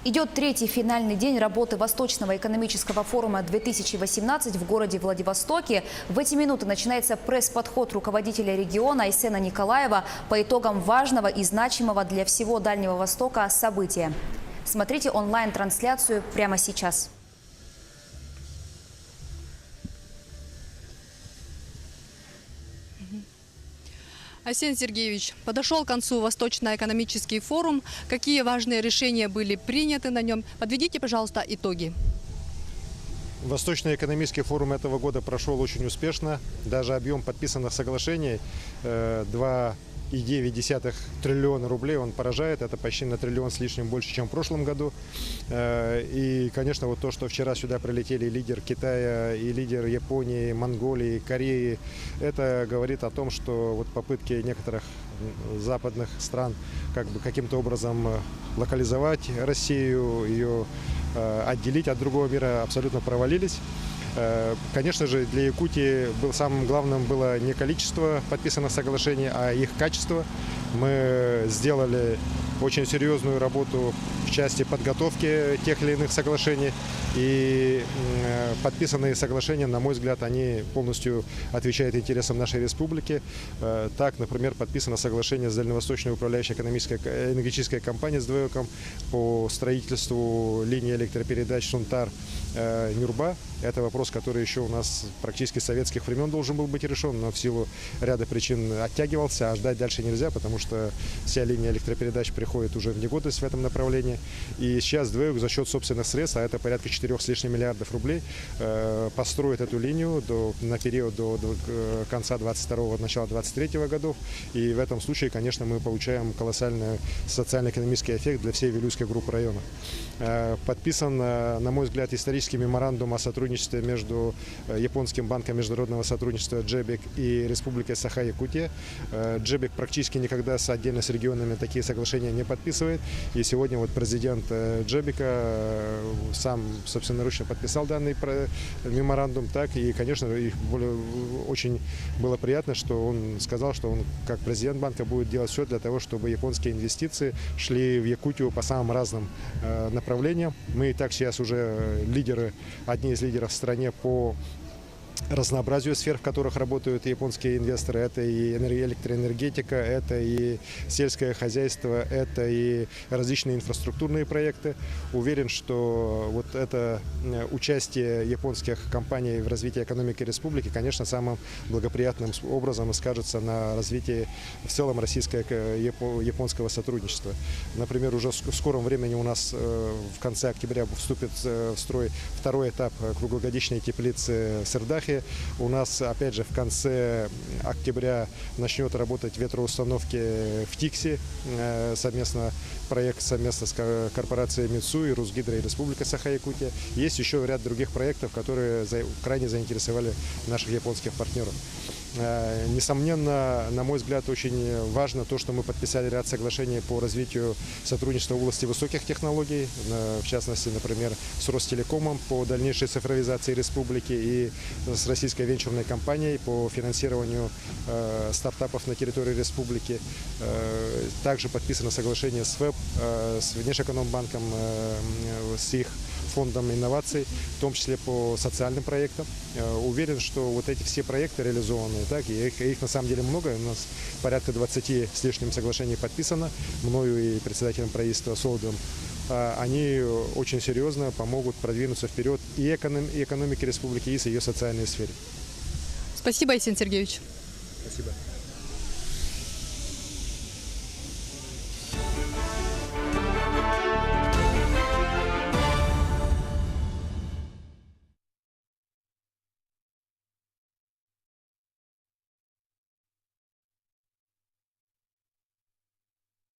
Идет третий финальный день работы Восточного экономического форума 2018 в городе Владивостоке. В эти минуты начинается пресс-подход руководителя региона Айсена Николаева по итогам важного и значимого для всего Дальнего Востока события. Смотрите онлайн-трансляцию прямо сейчас. Айсен Сергеевич, подошел к концу Восточно-экономический форум. Какие важные решения были приняты на нем? Подведите, пожалуйста, итоги. Восточный экономический форум этого года прошел очень успешно. Даже объем подписанных соглашений 2,9 триллиона рублей он поражает. Это почти на триллион с лишним больше, чем в прошлом году. И, конечно, вот то, что вчера сюда прилетели лидер Китая, и лидер Японии, Монголии, Кореи, это говорит о том, что вот попытки некоторых западных стран каким-то образом локализовать Россию, ее отделить от другого мира, абсолютно провалились. Конечно же, для Якутии самым главным было не количество подписанных соглашений, а их качество. Мы сделали очень серьезную работу в части подготовки тех или иных соглашений. И подписанные соглашения, на мой взгляд, они полностью отвечают интересам нашей республики. Так, например, подписано соглашение с Дальневосточной управляющей энергетической компанией с ДВЭКом по строительству линии электропередач Сунтар-Нюрба. Это вопрос, который еще у нас практически с советских времен должен был быть решен, но в силу ряда причин оттягивался, а ждать дальше нельзя, потому что вся линия электропередач приходит уже в негодность в этом направлении. И сейчас ДВЭК за счет собственных средств, а это порядка 4 с лишним миллиардов рублей, построит эту линию на период до конца 22-го, начала 23-го годов. И в этом случае, конечно, мы получаем колоссальный социально-экономический эффект для всей Вилюйской группы района. Подписан, на мой взгляд, исторический меморандум о сотрудничестве между Японским банком международного сотрудничества Джебик и Республикой Саха-Якутия. Джебик практически никогда отдельно с регионами такие соглашения не подписывает. И сегодня вот президент Джебика сам собственноручно подписал данный меморандум. Так, и, конечно, очень было приятно, что он сказал, что он, как президент банка, будет делать все для того, чтобы японские инвестиции шли в Якутию по самым разным направлениям. Мы и так сейчас уже одни из лидеров в стране по разнообразию сфер, в которых работают японские инвесторы. Это и электроэнергетика, это и сельское хозяйство, это и различные инфраструктурные проекты. Уверен, что вот это участие японских компаний в развитии экономики республики, конечно, самым благоприятным образом скажется на развитии в целом российско-японского сотрудничества. Например, уже в скором времени у нас в конце октября вступит в строй второй этап круглогодичной теплицы в Сырдахе. У нас, опять же, в конце октября начнет работать ветроустановки в Тикси, проект совместно с корпорацией Митсуи, Русгидро и Республика Саха-Якутия. Есть еще ряд других проектов, которые крайне заинтересовали наших японских партнеров. Несомненно, на мой взгляд, очень важно то, что мы подписали ряд соглашений по развитию сотрудничества в области высоких технологий, в частности, например, с Ростелекомом по дальнейшей цифровизации республики и с российской венчурной компанией по финансированию стартапов на территории республики. Также подписано соглашение с ВЭБ, с Внешэкономбанком, с их фондом инноваций, в том числе по социальным проектам. Уверен, что вот эти все проекты реализованные, так, и их на самом деле много, у нас порядка 20 с лишним соглашений подписано, мною и председателем правительства Солодовым. Они очень серьезно помогут продвинуться вперед и экономике республики, и с ее социальной сфере. Спасибо, Айсен Сергеевич. Спасибо.